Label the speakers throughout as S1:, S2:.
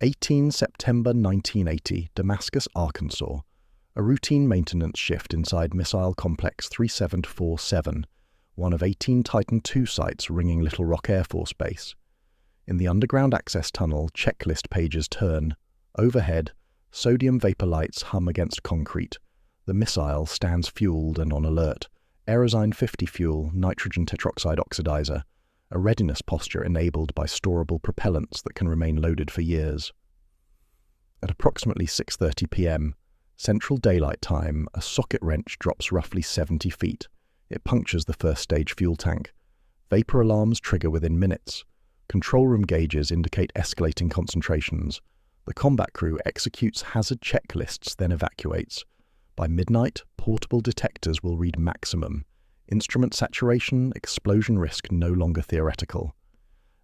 S1: 18 September 1980, Damascus, Arkansas. A routine maintenance shift inside Missile Complex 3747, one of 18 Titan II sites ringing Little Rock Air Force Base. In the underground access tunnel, checklist pages turn. Overhead, sodium vapor lights hum against concrete. The missile stands fueled and on alert. Aerosine 50 fuel, nitrogen tetroxide oxidizer. A readiness posture enabled by storable propellants that can remain loaded for years. At approximately 6:30 p.m., Central Daylight Time, a socket wrench drops roughly 70 feet. It punctures the first stage fuel tank. Vapor alarms trigger within minutes. Control room gauges indicate escalating concentrations. The combat crew executes hazard checklists, then evacuates. By midnight, portable detectors will read maximum. Instrument saturation, explosion risk no longer theoretical.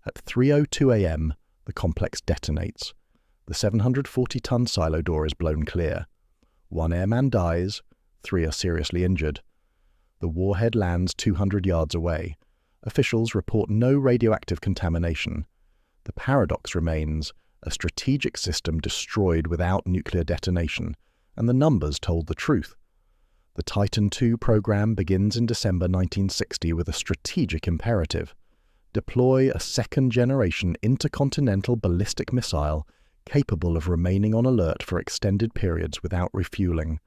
S1: At 3:02 a.m., the complex detonates. The 740-ton silo door is blown clear. 1 airman dies, 3 are seriously injured. The warhead lands 200 yards away. Officials report no radioactive contamination. The paradox remains, a strategic system destroyed without nuclear detonation, and the numbers told the truth. The Titan II program begins in December 1960 with a strategic imperative: deploy a second-generation intercontinental ballistic missile capable of remaining on alert for extended periods without refueling.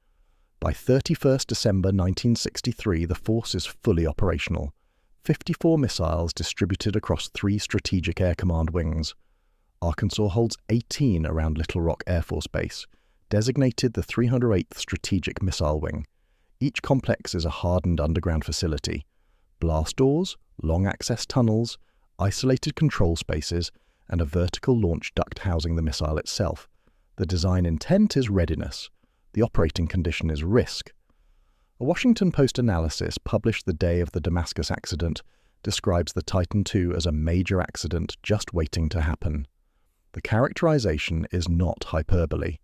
S1: By 31st December 1963, the force is fully operational. 54 missiles distributed across 3 strategic air command wings. Arkansas holds 18 around Little Rock Air Force Base, designated the 308th Strategic Missile Wing. Each complex is a hardened underground facility. Blast doors, long access tunnels, isolated control spaces, and a vertical launch duct housing the missile itself. The design intent is readiness. The operating condition is risk. A Washington Post analysis published the day of the Damascus accident describes the Titan II as a major accident just waiting to happen. The characterization is not hyperbole.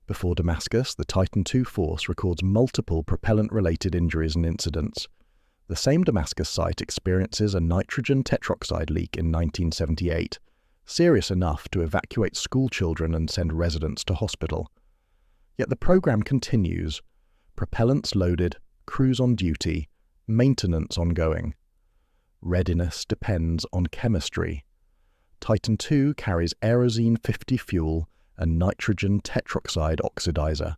S1: Before Damascus, the Titan II force records multiple propellant-related injuries and incidents. The same Damascus site experiences a nitrogen tetroxide leak in 1978, serious enough to evacuate school children and send residents to hospital. Yet the program continues. Propellants loaded, crews on duty, maintenance ongoing. Readiness depends on chemistry. Titan II carries aerosine 50 fuel and nitrogen tetroxide oxidizer,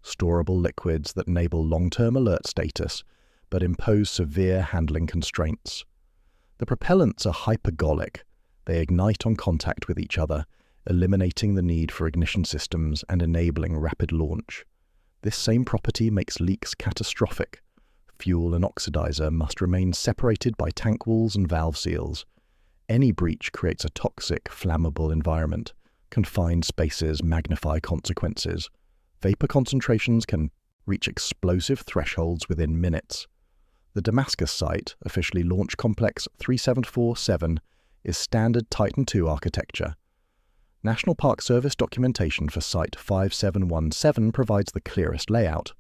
S1: storable liquids that enable long-term alert status but impose severe handling constraints. The propellants are hypergolic. They ignite on contact with each other, eliminating the need for ignition systems and enabling rapid launch. This same property makes leaks catastrophic. Fuel and oxidizer must remain separated by tank walls and valve seals. Any breach creates a toxic, flammable environment. Confined spaces magnify consequences. Vapor concentrations can reach explosive thresholds within minutes. The Damascus site, officially Launch Complex 3747, is standard Titan II architecture. National Park Service documentation for Site 5717 provides the clearest layout: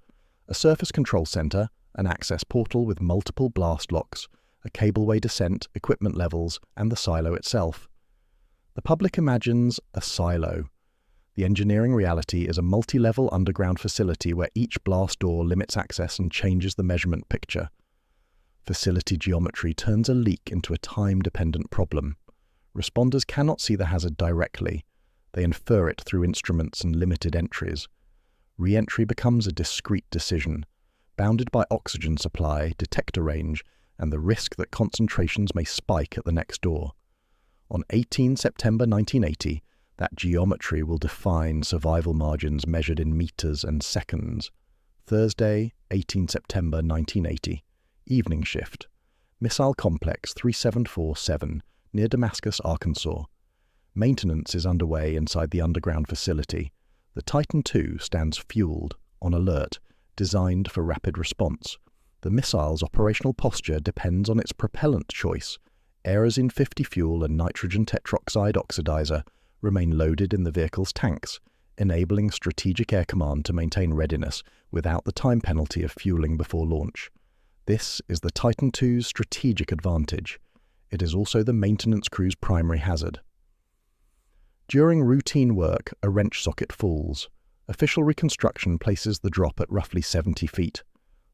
S1: a surface control center, an access portal with multiple blast locks, a cableway descent, equipment levels, and the silo itself. The public imagines a silo. The engineering reality is a multi-level underground facility where each blast door limits access and changes the measurement picture. Facility geometry turns a leak into a time-dependent problem. Responders cannot see the hazard directly. They infer it through instruments and limited entries. Re-entry becomes a discrete decision, bounded by oxygen supply, detector range, and the risk that concentrations may spike at the next door. On 18 September 1980, that geometry will define survival margins measured in meters and seconds. Thursday, 18 September 1980, evening shift. Missile Complex 3747, near Damascus, Arkansas. Maintenance is underway inside the underground facility. The Titan II stands fueled, on alert, designed for rapid response. The missile's operational posture depends on its propellant choice. Aerosine 50 fuel and nitrogen tetroxide oxidizer remain loaded in the vehicle's tanks, enabling Strategic Air Command to maintain readiness without the time penalty of fueling before launch. This is the Titan II's strategic advantage. It is also the maintenance crew's primary hazard. During routine work, a wrench socket falls. Official reconstruction places the drop at roughly 70 feet.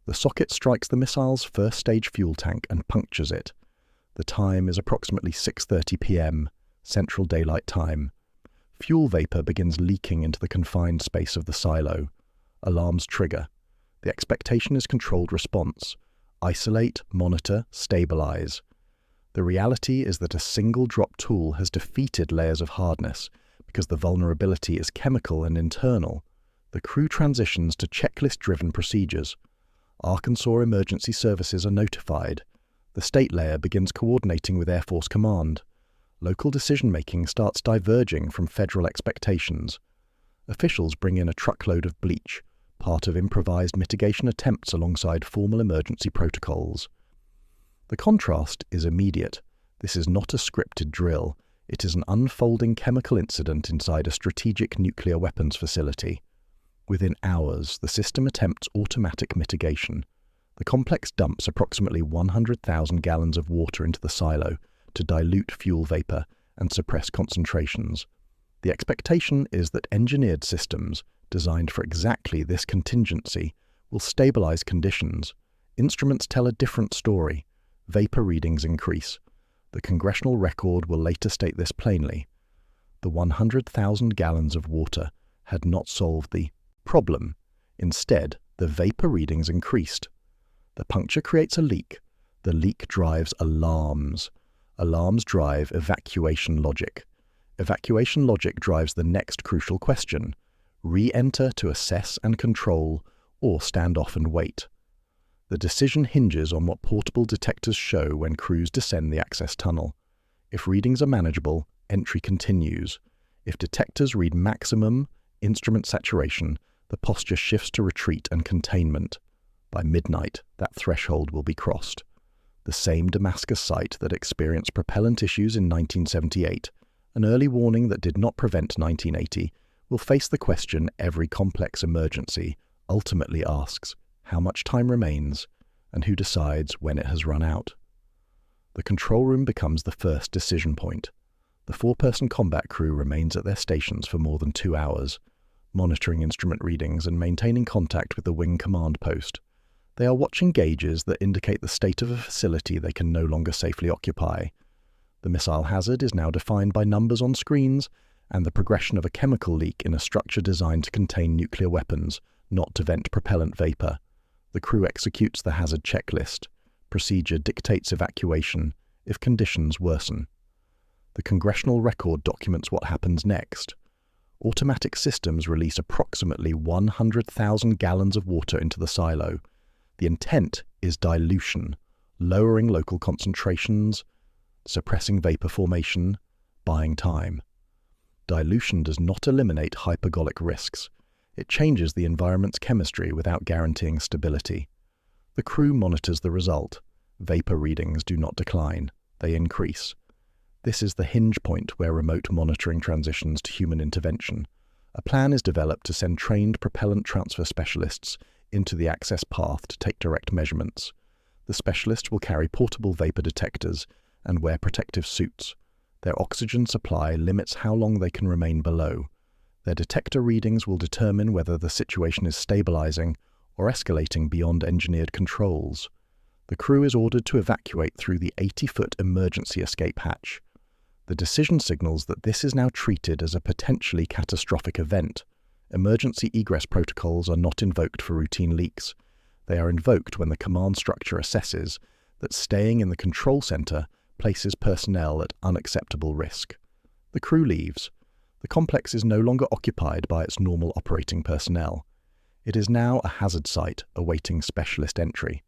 S1: The socket strikes the missile's first-stage fuel tank and punctures it. The time is approximately 6:30 p.m., Central Daylight Time. Fuel vapor begins leaking into the confined space of the silo. Alarms trigger. The expectation is controlled response. Isolate, monitor, stabilize. The reality is that a single drop tool has defeated layers of hardness because the vulnerability is chemical and internal. The crew transitions to checklist-driven procedures. Arkansas emergency services are notified. The state layer begins coordinating with Air Force Command. Local decision-making starts diverging from federal expectations. Officials bring in a truckload of bleach, part of improvised mitigation attempts alongside formal emergency protocols. The contrast is immediate. This is not a scripted drill. It is an unfolding chemical incident inside a strategic nuclear weapons facility. Within hours, the system attempts automatic mitigation. The complex dumps approximately 100,000 gallons of water into the silo to dilute fuel vapor and suppress concentrations. The expectation is that engineered systems, designed for exactly this contingency, will stabilize conditions. Instruments tell a different story. Vapor readings increase. The Congressional Record will later state this plainly. The 100,000 gallons of water had not solved the problem. Instead, the vapor readings increased. The puncture creates a leak. The leak drives alarms. Alarms drive evacuation logic. Evacuation logic drives the next crucial question: re-enter to assess and control, or stand off and wait. The decision hinges on what portable detectors show when crews descend the access tunnel. If readings are manageable, entry continues. If detectors read maximum instrument saturation, the posture shifts to retreat and containment. By midnight, that threshold will be crossed. The same Damascus site that experienced propellant issues in 1978, an early warning that did not prevent 1980, will face the question every complex emergency ultimately asks: how much time remains, and who decides when it has run out? The control room becomes the first decision point. The 4-person combat crew remains at their stations for more than 2 hours, monitoring instrument readings and maintaining contact with the wing command post. They are watching gauges that indicate the state of a facility they can no longer safely occupy. The missile hazard is now defined by numbers on screens and the progression of a chemical leak in a structure designed to contain nuclear weapons, not to vent propellant vapor. The crew executes the hazard checklist. Procedure dictates evacuation if conditions worsen. The Congressional Record documents what happens next. Automatic systems release approximately 100,000 gallons of water into the silo. The intent is dilution, lowering local concentrations, suppressing vapor formation, buying time. Dilution does not eliminate hypergolic risks. It changes the environment's chemistry without guaranteeing stability. The crew monitors the result. Vapor readings do not decline, they increase. This is the hinge point where remote monitoring transitions to human intervention. A plan is developed to send trained propellant transfer specialists into the access path to take direct measurements. The specialists will carry portable vapor detectors and wear protective suits. Their oxygen supply limits how long they can remain below. Their detector readings will determine whether the situation is stabilizing or escalating beyond engineered controls. The crew is ordered to evacuate through the 80-foot emergency escape hatch. The decision signals that this is now treated as a potentially catastrophic event. Emergency egress protocols are not invoked for routine leaks. They are invoked when the command structure assesses that staying in the control center places personnel at unacceptable risk. The crew leaves. The complex is no longer occupied by its normal operating personnel. It is now a hazard site awaiting specialist entry.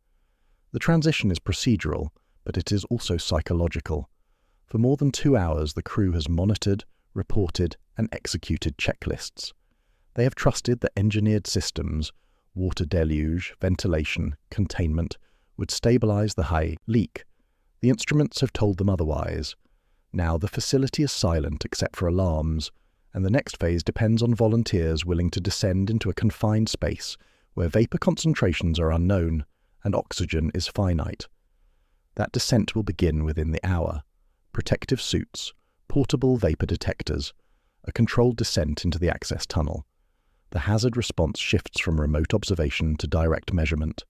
S1: The transition is procedural, but it is also psychological. For more than 2 hours, the crew has monitored, reported, and executed checklists. They have trusted that engineered systems, water deluge, ventilation, containment, would stabilize the high leak. The instruments have told them otherwise. Now the facility is silent except for alarms, and the next phase depends on volunteers willing to descend into a confined space where vapor concentrations are unknown and oxygen is finite. That descent will begin within the hour. Protective suits, portable vapor detectors, a controlled descent into the access tunnel. The hazard response shifts from remote observation to direct measurement.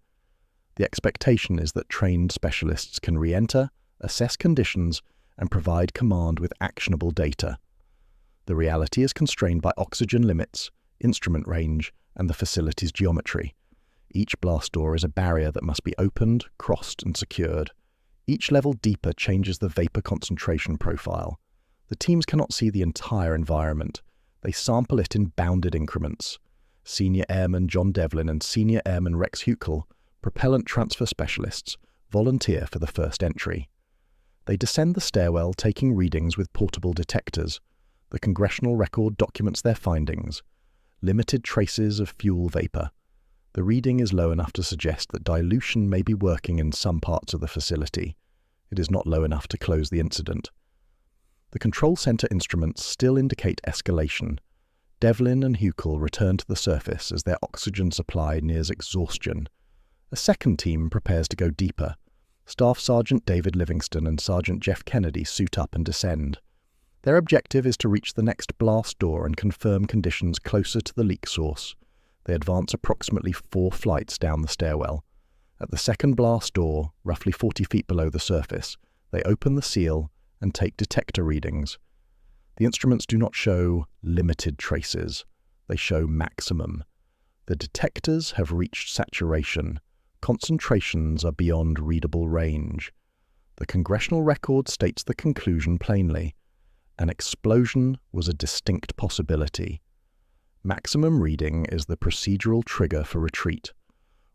S1: The expectation is that trained specialists can re-enter, assess conditions, and provide command with actionable data. The reality is constrained by oxygen limits, instrument range, and the facility's geometry. Each blast door is a barrier that must be opened, crossed, and secured. Each level deeper changes the vapor concentration profile. The teams cannot see the entire environment. They sample it in bounded increments. Senior Airman John Devlin and Senior Airman Rex Huckel, propellant transfer specialists, volunteer for the first entry. They descend the stairwell, taking readings with portable detectors. The Congressional Record documents their findings. Limited traces of fuel vapor. The reading is low enough to suggest that dilution may be working in some parts of the facility. It is not low enough to close the incident. The control center instruments still indicate escalation. Devlin and Huckel return to the surface as their oxygen supply nears exhaustion. A second team prepares to go deeper. Staff Sergeant David Livingston and Sergeant Jeff Kennedy suit up and descend. Their objective is to reach the next blast door and confirm conditions closer to the leak source. They advance approximately 4 flights down the stairwell. At the second blast door, roughly 40 feet below the surface, they open the seal and take detector readings. The instruments do not show limited traces. They show maximum. The detectors have reached saturation. Concentrations are beyond readable range. The Congressional Record states the conclusion plainly. An explosion was a distinct possibility. Maximum reading is the procedural trigger for retreat.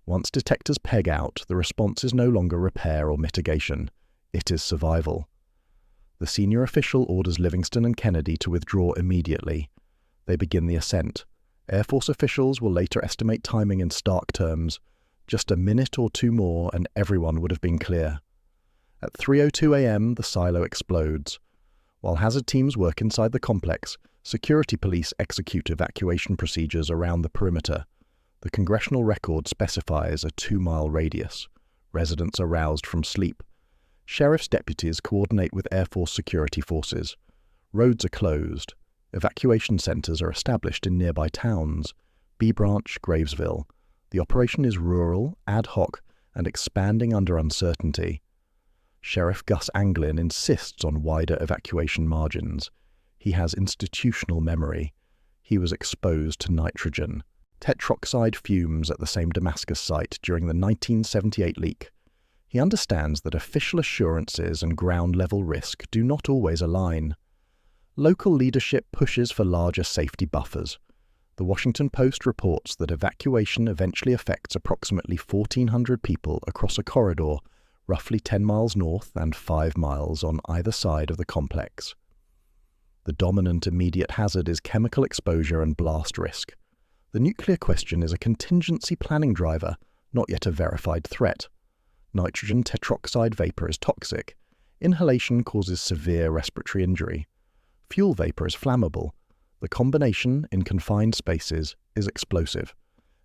S1: Once detectors peg out, the response is no longer repair or mitigation. It is survival. The senior official orders Livingston and Kennedy to withdraw immediately. They begin the ascent. Air Force officials will later estimate timing in stark terms. Just a minute or two more and everyone would have been clear. At 3:02 a.m., the silo explodes. While hazard teams work inside the complex, security police execute evacuation procedures around the perimeter. The Congressional Record specifies a 2-mile radius. Residents are roused from sleep. Sheriff's deputies coordinate with Air Force security forces. Roads are closed. Evacuation centers are established in nearby towns. B Branch, Gravesville. The operation is rural, ad hoc, and expanding under uncertainty. Sheriff Gus Anglin insists on wider evacuation margins. He has institutional memory. He was exposed to nitrogen, tetroxide fumes at the same Damascus site during the 1978 leak. He understands that official assurances and ground-level risk do not always align. Local leadership pushes for larger safety buffers. The Washington Post reports that evacuation eventually affects approximately 1,400 people across a corridor roughly 10 miles north and 5 miles on either side of the complex. The dominant immediate hazard is chemical exposure and blast risk. The nuclear question is a contingency planning driver, not yet a verified threat. Nitrogen tetroxide vapor is toxic. Inhalation causes severe respiratory injury. Fuel vapor is flammable. The combination, in confined spaces, is explosive.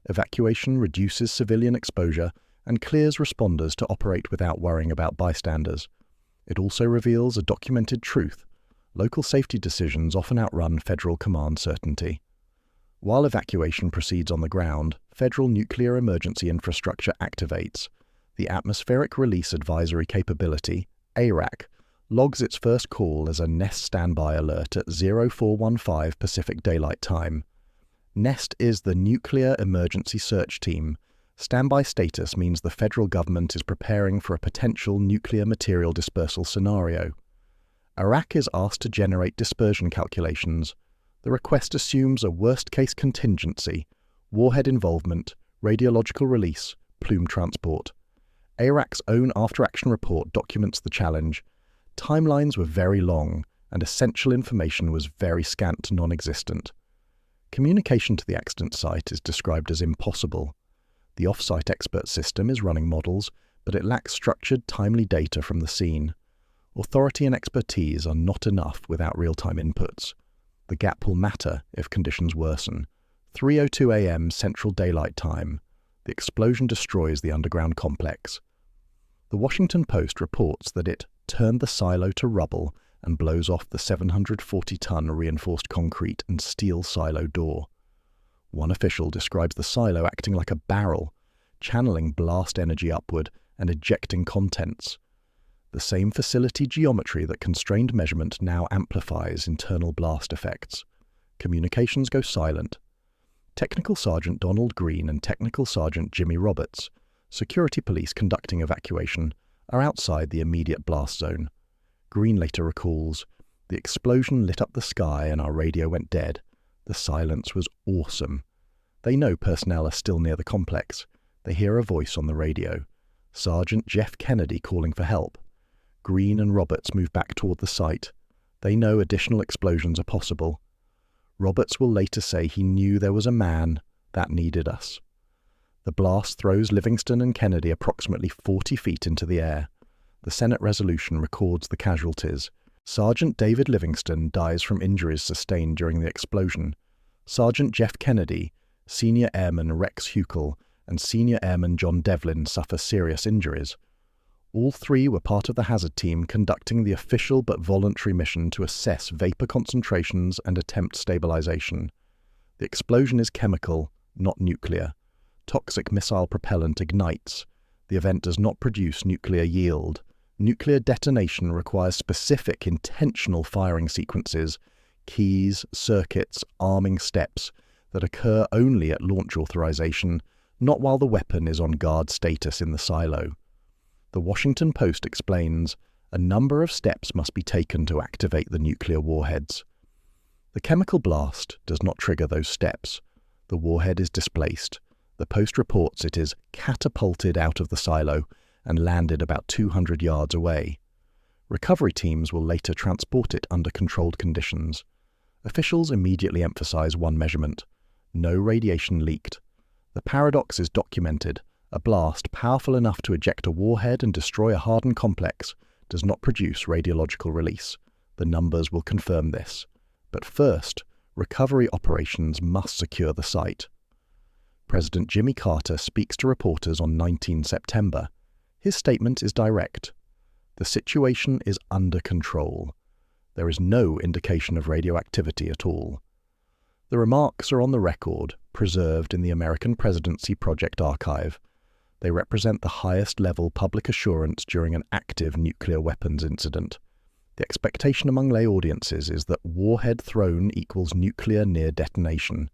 S1: Evacuation reduces civilian exposure and clears responders to operate without worrying about bystanders. It also reveals a documented truth. Local safety decisions often outrun federal command certainty. While evacuation proceeds on the ground, federal nuclear emergency infrastructure activates. The Atmospheric Release Advisory Capability, ARAC, logs its first call as a NEST standby alert at 0415 Pacific Daylight Time. NEST is the Nuclear Emergency Search Team. Standby status means the federal government is preparing for a potential nuclear material dispersal scenario. ARAC is asked to generate dispersion calculations. The request assumes a worst-case contingency, warhead involvement, radiological release, plume transport. ARAC's own after-action report documents the challenge. Timelines were very long, and essential information was very scant to non-existent. Communication to the accident site is described as impossible. The off-site expert system is running models, but it lacks structured, timely data from the scene. Authority and expertise are not enough without real-time inputs. The gap will matter if conditions worsen. 3:02 a.m. Central Daylight Time. The explosion destroys the underground complex. The Washington Post reports that it turned the silo to rubble and blows off the 740-ton reinforced concrete and steel silo door. One official describes the silo acting like a barrel, channeling blast energy upward and ejecting contents. The same facility geometry that constrained measurement now amplifies internal blast effects. Communications go silent. Technical Sergeant Donald Green and Technical Sergeant Jimmy Roberts, security police conducting evacuation, are outside the immediate blast zone. Green later recalls, "The explosion lit up the sky and our radio went dead. The silence was awesome. They know personnel are still near the complex. They hear a voice on the radio. Sergeant Jeff Kennedy calling for help. Green and Roberts move back toward the site. They know additional explosions are possible. Roberts will later say he knew there was a man that needed us." The blast throws Livingston and Kennedy approximately 40 feet into the air. The Senate resolution records the casualties. Sergeant David Livingston dies from injuries sustained during the explosion. Sergeant Jeff Kennedy, Senior Airman Rex Huckel, and Senior Airman John Devlin suffer serious injuries. All three were part of the hazard team conducting the official but voluntary mission to assess vapor concentrations and attempt stabilization. The explosion is chemical, not nuclear. Toxic missile propellant ignites. The event does not produce nuclear yield. Nuclear detonation requires specific, intentional firing sequences, keys, circuits, arming steps that occur only at launch authorization, not while the weapon is on guard status in the silo. The Washington Post explains, "A number of steps must be taken to activate the nuclear warheads. The chemical blast does not trigger those steps. The warhead is displaced. The Post reports it is catapulted out of the silo and landed about 200 yards away. Recovery teams will later transport it under controlled conditions. Officials immediately emphasize one measurement: no radiation leaked. The paradox is documented. A blast powerful enough to eject a warhead and destroy a hardened complex does not produce radiological release. The numbers will confirm this. But first, recovery operations must secure the site." President Jimmy Carter speaks to reporters on 19 September. His statement is direct. The situation is under control. There is no indication of radioactivity at all. The remarks are on the record, preserved in the American Presidency Project Archive. They represent the highest level public assurance during an active nuclear weapons incident. The expectation among lay audiences is that warhead thrown equals nuclear near detonation.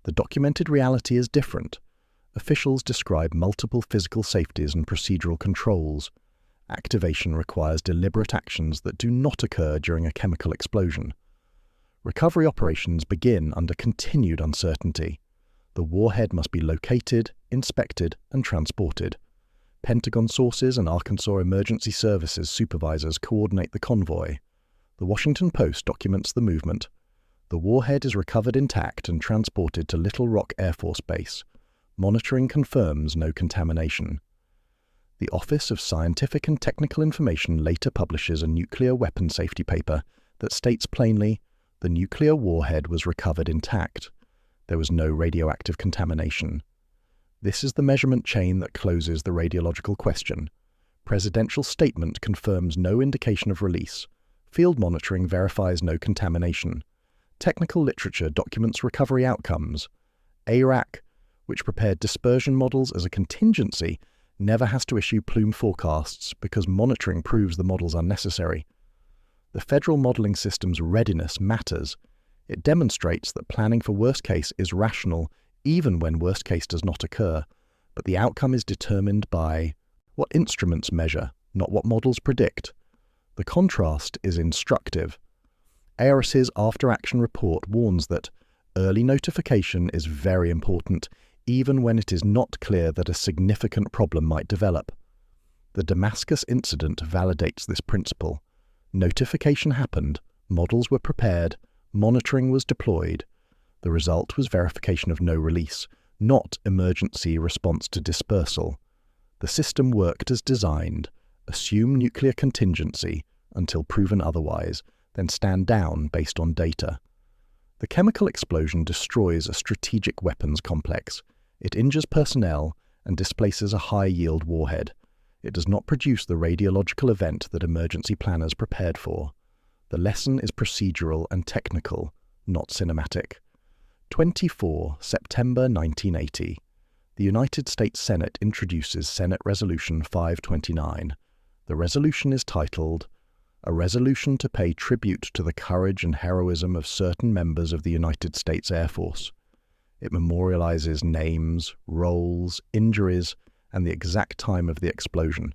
S1: The documented reality is different. Officials describe multiple physical safeties and procedural controls. Activation requires deliberate actions that do not occur during a chemical explosion. Recovery operations begin under continued uncertainty. The warhead must be located, inspected, and transported. Pentagon sources and Arkansas Emergency Services supervisors coordinate the convoy. The Washington Post documents the movement. The warhead is recovered intact and transported to Little Rock Air Force Base. Monitoring confirms no contamination. The Office of Scientific and Technical Information later publishes a nuclear weapon safety paper that states plainly, the nuclear warhead was recovered intact. There was no radioactive contamination. This is the measurement chain that closes the radiological question. Presidential statement confirms no indication of release. Field monitoring verifies no contamination. Technical literature documents recovery outcomes. ARAC, which prepared dispersion models as a contingency, never has to issue plume forecasts because monitoring proves the models unnecessary. The federal modeling system's readiness matters. It demonstrates that planning for worst case is rational even when worst case does not occur, but the outcome is determined by what instruments measure, not what models predict. The contrast is instructive. ARAC's after-action report warns that early notification is very important even when it is not clear that a significant problem might develop. The Damascus incident validates this principle. Notification happened, models were prepared, monitoring was deployed. The result was verification of no release, not emergency response to dispersal. The system worked as designed. Assume nuclear contingency until proven otherwise, then stand down based on data. The chemical explosion destroys a strategic weapons complex. It injures personnel and displaces a high-yield warhead. It does not produce the radiological event that emergency planners prepared for. The lesson is procedural and technical, not cinematic. 24 September 1980. The United States Senate introduces Senate Resolution 529. The resolution is titled, "A Resolution to Pay Tribute to the Courage and Heroism of Certain Members of the United States Air Force." It memorializes names, roles, injuries, and the exact time of the explosion.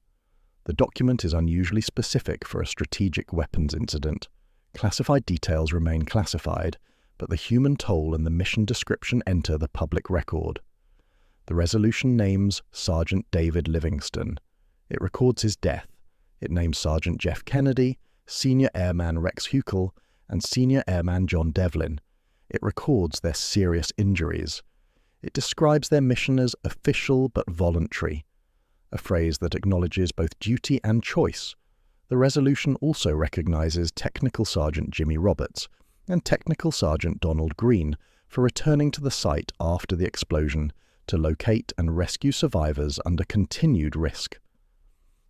S1: The document is unusually specific for a strategic weapons incident. Classified details remain classified, but the human toll and the mission description enter the public record. The resolution names Sergeant David Livingston. It records his death. It names Sergeant Jeff Kennedy, Senior Airman Rex Huckel, and Senior Airman John Devlin. It records their serious injuries. It describes their mission as official but voluntary, a phrase that acknowledges both duty and choice. The resolution also recognizes Technical Sergeant Jimmy Roberts and Technical Sergeant Donald Green for returning to the site after the explosion to locate and rescue survivors under continued risk.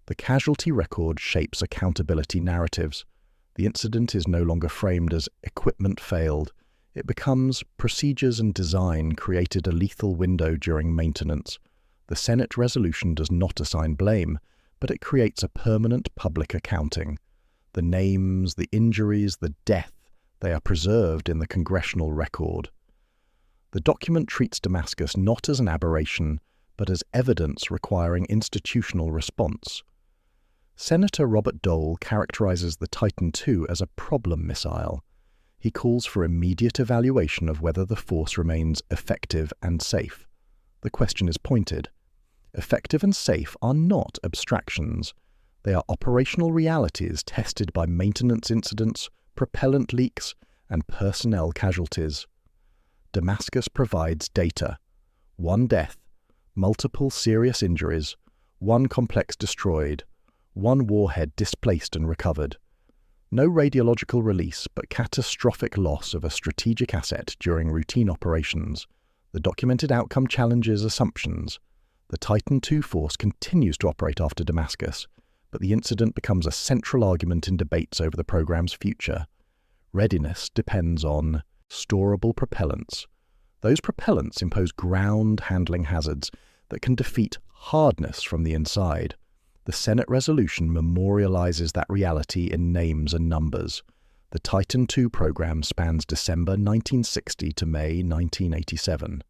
S1: The casualty record shapes accountability narratives. The incident is no longer framed as equipment failed. It becomes procedures and design created a lethal window during maintenance. The Senate resolution does not assign blame, but it creates a permanent public accounting. The names, the injuries, the death, they are preserved in the Congressional Record. The document treats Damascus not as an aberration, but as evidence requiring institutional response. Senator Robert Dole characterizes the Titan II as a problem missile. He calls for immediate evaluation of whether the force remains effective and safe. The question is pointed. Effective and safe are not abstractions. They are operational realities tested by maintenance incidents, propellant leaks, and personnel casualties. Damascus provides data. 1 death, multiple serious injuries, 1 complex destroyed, 1 warhead displaced and recovered. No radiological release, but catastrophic loss of a strategic asset during routine operations. The documented outcome challenges assumptions. The Titan II force continues to operate after Damascus, but the incident becomes a central argument in debates over the program's future. Readiness depends on storable propellants. Those propellants impose ground handling hazards that can defeat hardness from the inside. The Senate resolution memorializes that reality in names and numbers. The Titan II program spans December 1960 to May 1987.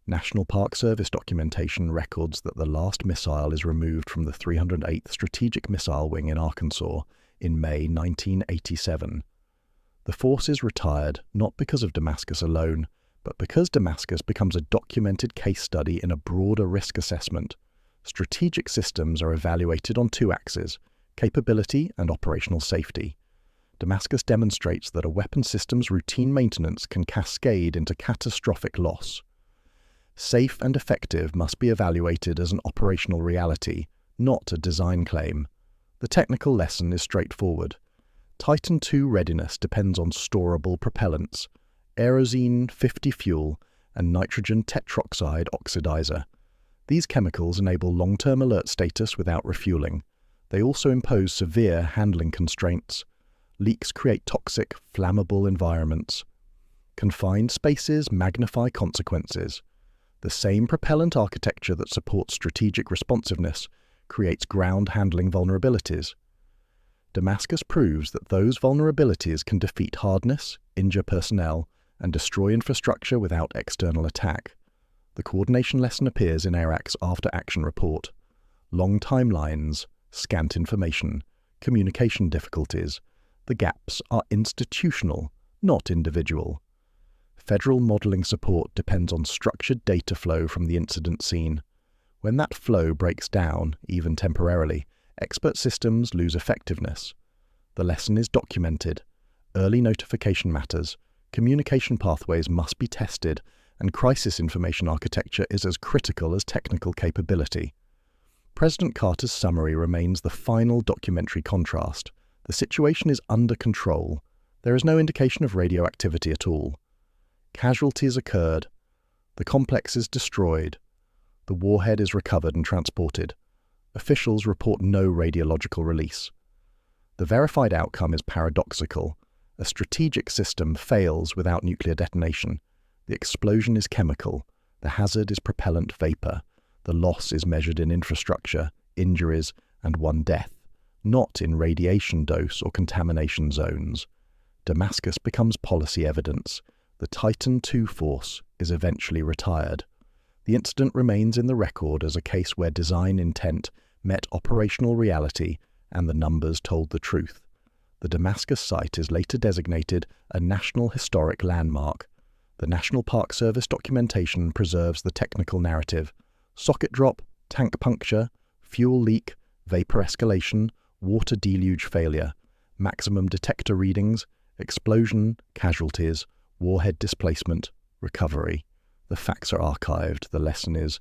S1: National Park Service documentation records that the last missile is removed from the 308th Strategic Missile Wing in Arkansas in May 1987. The force is retired not because of Damascus alone, but because Damascus becomes a documented case study in a broader risk assessment. Strategic systems are evaluated on 2 axes, capability and operational safety. Damascus demonstrates that a weapon system's routine maintenance can cascade into catastrophic loss. Safe and effective must be evaluated as an operational reality, not a design claim. The technical lesson is straightforward. Titan II readiness depends on storable propellants, Aerozine 50 fuel, and nitrogen tetroxide oxidizer. These chemicals enable long-term alert status without refueling. They also impose severe handling constraints. Leaks create toxic, flammable environments. Confined spaces magnify consequences. The same propellant architecture that supports strategic responsiveness creates ground handling vulnerabilities. Damascus proves that those vulnerabilities can defeat hardness, injure personnel, and destroy infrastructure without external attack. The coordination lesson appears in ARAC's after-action report. Long timelines, scant information, communication difficulties. The gaps are institutional, not individual. Federal modeling support depends on structured data flow from the incident scene. When that flow breaks down, even temporarily, expert systems lose effectiveness. The lesson is documented. Early notification matters. Communication pathways must be tested, and crisis information architecture is as critical as technical capability. President Carter's summary remains the final documentary contrast. The situation is under control. There is no indication of radioactivity at all. Casualties occurred. The complex is destroyed. The warhead is recovered and transported. Officials report no radiological release. The verified outcome is paradoxical. A strategic system fails without nuclear detonation. The explosion is chemical. The hazard is propellant vapor. The loss is measured in infrastructure, injuries, and one death, not in radiation dose or contamination zones. Damascus becomes policy evidence. The Titan II force is eventually retired. The incident remains in the record as a case where design intent met operational reality and the numbers told the truth. The Damascus site is later designated a National Historic Landmark. The National Park Service documentation preserves the technical narrative: socket drop, tank puncture, fuel leak, vapor escalation, water deluge failure, maximum detector readings, explosion, casualties, warhead displacement, recovery. The facts are archived. The lesson is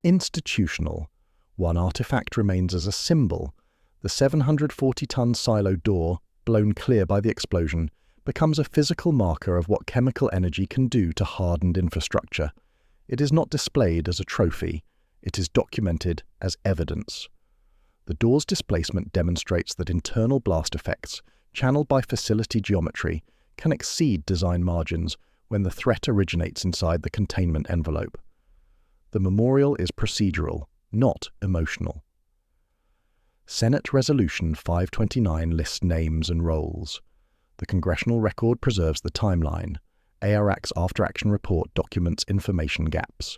S1: institutional. One artifact remains as a symbol. The 740-ton silo door, blown clear by the explosion, becomes a physical marker of what chemical energy can do to hardened infrastructure. It is not displayed as a trophy. It is documented as evidence. The door's displacement demonstrates that internal blast effects, channeled by facility geometry, can exceed design margins when the threat originates inside the containment envelope. The memorial is procedural, not emotional. Senate Resolution 529 lists names and roles. The Congressional Record preserves the timeline. ARAC's after-action report documents information gaps.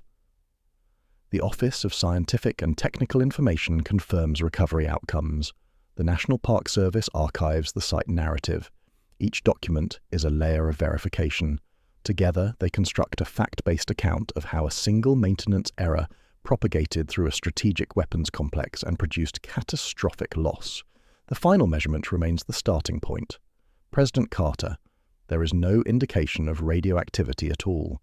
S1: The Office of Scientific and Technical Information confirms recovery outcomes. The National Park Service archives the site narrative. Each document is a layer of verification. Together, they construct a fact-based account of how a single maintenance error propagated through a strategic weapons complex and produced catastrophic loss. The final measurement remains the starting point. President Carter: there is no indication of radioactivity at all.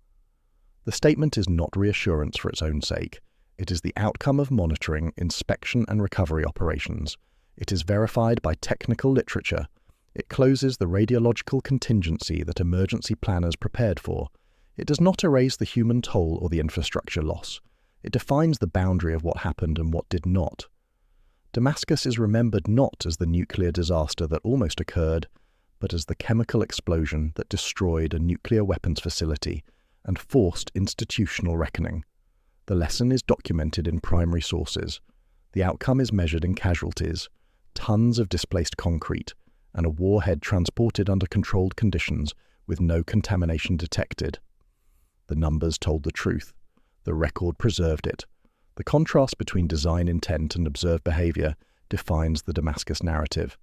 S1: The statement is not reassurance for its own sake. It is the outcome of monitoring, inspection, and recovery operations. It is verified by technical literature. It closes the radiological contingency that emergency planners prepared for. It does not erase the human toll or the infrastructure loss. It defines the boundary of what happened and what did not. Damascus is remembered not as the nuclear disaster that almost occurred, but as the chemical explosion that destroyed a nuclear weapons facility and forced institutional reckoning. The lesson is documented in primary sources. The outcome is measured in casualties, tons of displaced concrete, and a warhead transported under controlled conditions with no contamination detected. The numbers told the truth. The record preserved it. The contrast between design intent and observed behavior defines the Damascus narrative.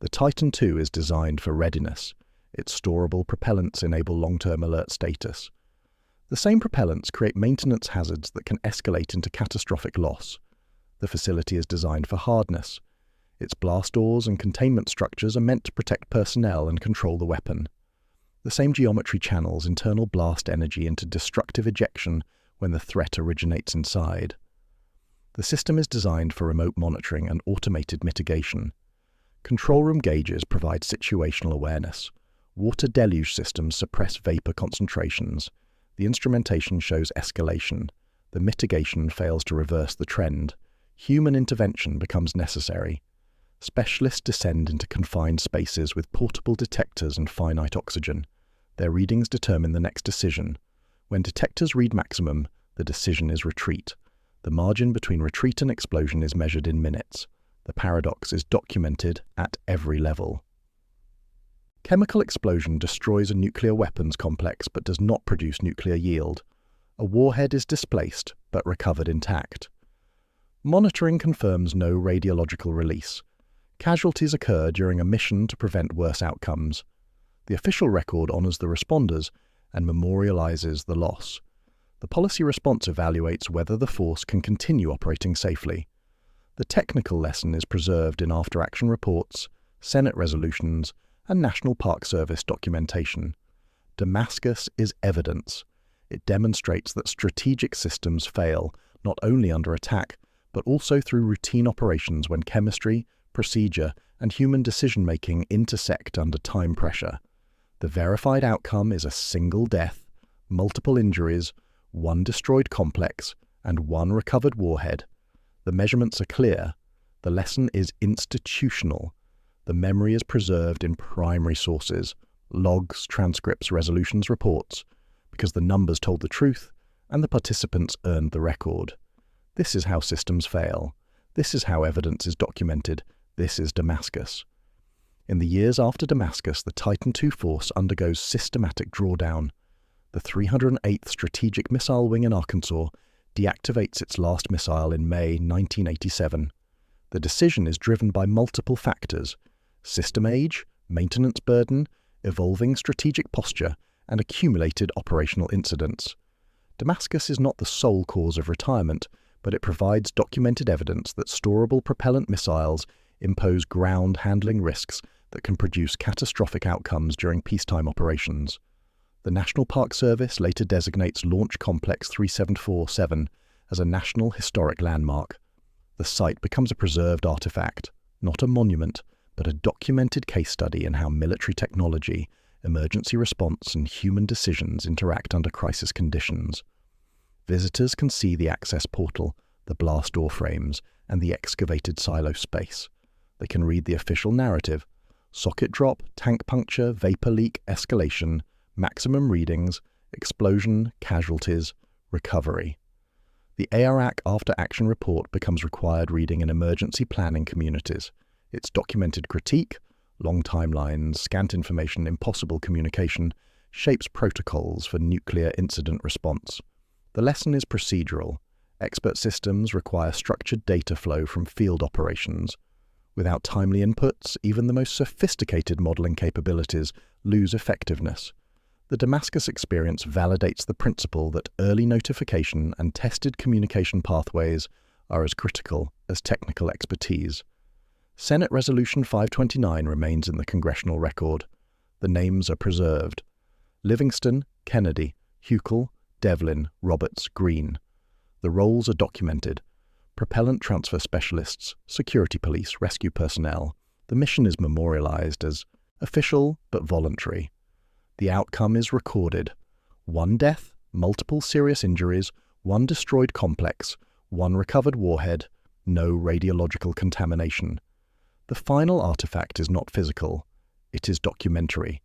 S1: The Titan II is designed for readiness. Its storable propellants enable long-term alert status. The same propellants create maintenance hazards that can escalate into catastrophic loss. The facility is designed for hardness. Its blast doors and containment structures are meant to protect personnel and control the weapon. The same geometry channels internal blast energy into destructive ejection when the threat originates inside. The system is designed for remote monitoring and automated mitigation. Control room gauges provide situational awareness. Water deluge systems suppress vapor concentrations. The instrumentation shows escalation. The mitigation fails to reverse the trend. Human intervention becomes necessary. Specialists descend into confined spaces with portable detectors and finite oxygen. Their readings determine the next decision. When detectors read maximum, the decision is retreat. The margin between retreat and explosion is measured in minutes. The paradox is documented at every level. Chemical explosion destroys a nuclear weapons complex but does not produce nuclear yield. A warhead is displaced but recovered intact. Monitoring confirms no radiological release. Casualties occur during a mission to prevent worse outcomes. The official record honors the responders and memorializes the loss. The policy response evaluates whether the force can continue operating safely. The technical lesson is preserved in after-action reports, Senate resolutions, and National Park Service documentation. Damascus is evidence. It demonstrates that strategic systems fail not only under attack, but also through routine operations when chemistry, procedure, and human decision-making intersect under time pressure. The verified outcome is a single death, multiple injuries, one destroyed complex, and one recovered warhead. The measurements are clear. The lesson is institutional. The memory is preserved in primary sources, logs, transcripts, resolutions, reports, because the numbers told the truth and the participants earned the record. This is how systems fail. This is how evidence is documented. This is Damascus. In the years after Damascus, the Titan II force undergoes systematic drawdown. The 308th Strategic Missile Wing in Arkansas deactivates its last missile in May 1987. The decision is driven by multiple factors: system age, maintenance burden, evolving strategic posture, and accumulated operational incidents. Damascus is not the sole cause of retirement, but it provides documented evidence that storable propellant missiles impose ground handling risks that can produce catastrophic outcomes during peacetime operations. The National Park Service later designates Launch Complex 3747 as a National Historic Landmark. The site becomes a preserved artifact, not a monument, but a documented case study in how military technology, emergency response, and human decisions interact under crisis conditions. Visitors can see the access portal, the blast door frames, and the excavated silo space. They can read the official narrative: socket drop, tank puncture, vapor leak, escalation, maximum readings, explosion, casualties, recovery. The ARAC after-action report becomes required reading in emergency planning communities. Its documented critique, long timelines, scant information, impossible communication, shapes protocols for nuclear incident response. The lesson is procedural. Expert systems require structured data flow from field operations. Without timely inputs, even the most sophisticated modeling capabilities lose effectiveness. The Damascus experience validates the principle that early notification and tested communication pathways are as critical as technical expertise. Senate Resolution 529 remains in the Congressional Record. The names are preserved: Livingston, Kennedy, Huckel, Devlin, Roberts, Green. The roles are documented: propellant transfer specialists, security police, rescue personnel. The mission is memorialized as official but voluntary. The outcome is recorded: 1 death, multiple serious injuries, 1 destroyed complex, 1 recovered warhead, no radiological contamination. The final artifact is not physical, it is documentary.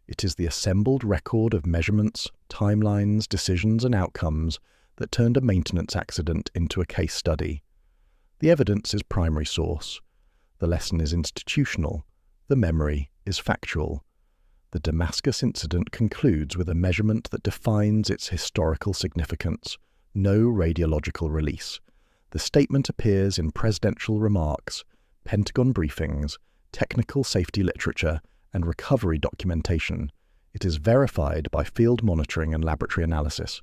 S1: It is the assembled record of measurements, timelines, decisions, and outcomes that turned a maintenance accident into a case study. The evidence is primary source. The lesson is institutional. The memory is factual. The Damascus incident concludes with a measurement that defines its historical significance: no radiological release. The statement appears in presidential remarks, Pentagon briefings, technical safety literature, and recovery documentation. It is verified by field monitoring and laboratory analysis.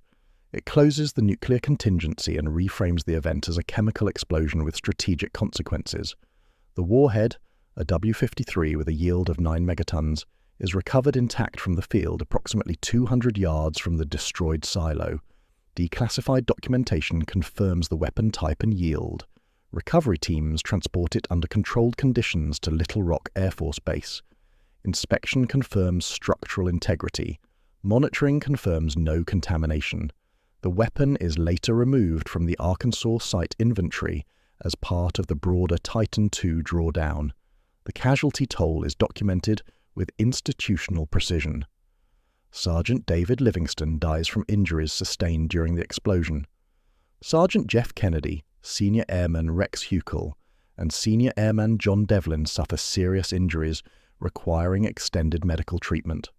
S1: It closes the nuclear contingency and reframes the event as a chemical explosion with strategic consequences. The warhead, a W-53 with a yield of 9 megatons, is recovered intact from the field approximately 200 yards from the destroyed silo. Declassified documentation confirms the weapon type and yield. Recovery teams transport it under controlled conditions to Little Rock Air Force Base. Inspection confirms structural integrity. Monitoring confirms no contamination. The weapon is later removed from the Arkansas site inventory as part of the broader Titan II drawdown. The casualty toll is documented with institutional precision. Sergeant David Livingston dies from injuries sustained during the explosion. Sergeant Jeff Kennedy, Senior Airman Rex Huckel, and Senior Airman John Devlin suffer serious injuries requiring extended medical treatment.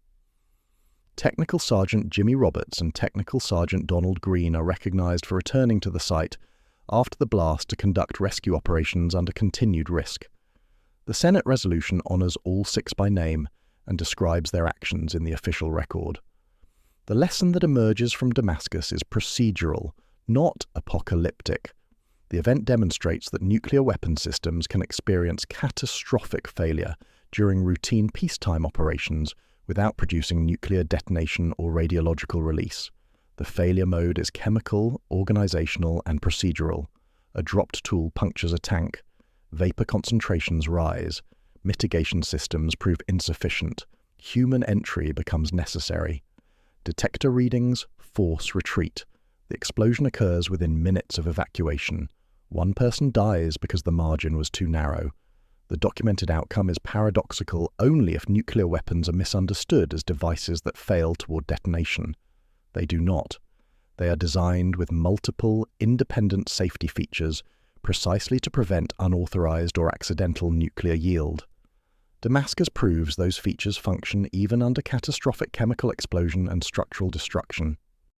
S1: Technical Sergeant Jimmy Roberts and Technical Sergeant Donald Green are recognized for returning to the site after the blast to conduct rescue operations under continued risk. The Senate resolution honors all 6 by name and describes their actions in the official record. The lesson that emerges from Damascus is procedural, not apocalyptic. The event demonstrates that nuclear weapon systems can experience catastrophic failure during routine peacetime operations without producing nuclear detonation or radiological release. The failure mode is chemical, organizational, and procedural. A dropped tool punctures a tank. Vapor concentrations rise. Mitigation systems prove insufficient. Human entry becomes necessary. Detector readings force retreat. The explosion occurs within minutes of evacuation. 1 person dies because the margin was too narrow. The documented outcome is paradoxical only if nuclear weapons are misunderstood as devices that fail toward detonation. They do not. They are designed with multiple, independent safety features precisely to prevent unauthorized or accidental nuclear yield. Damascus proves those features function even under catastrophic chemical explosion and structural destruction.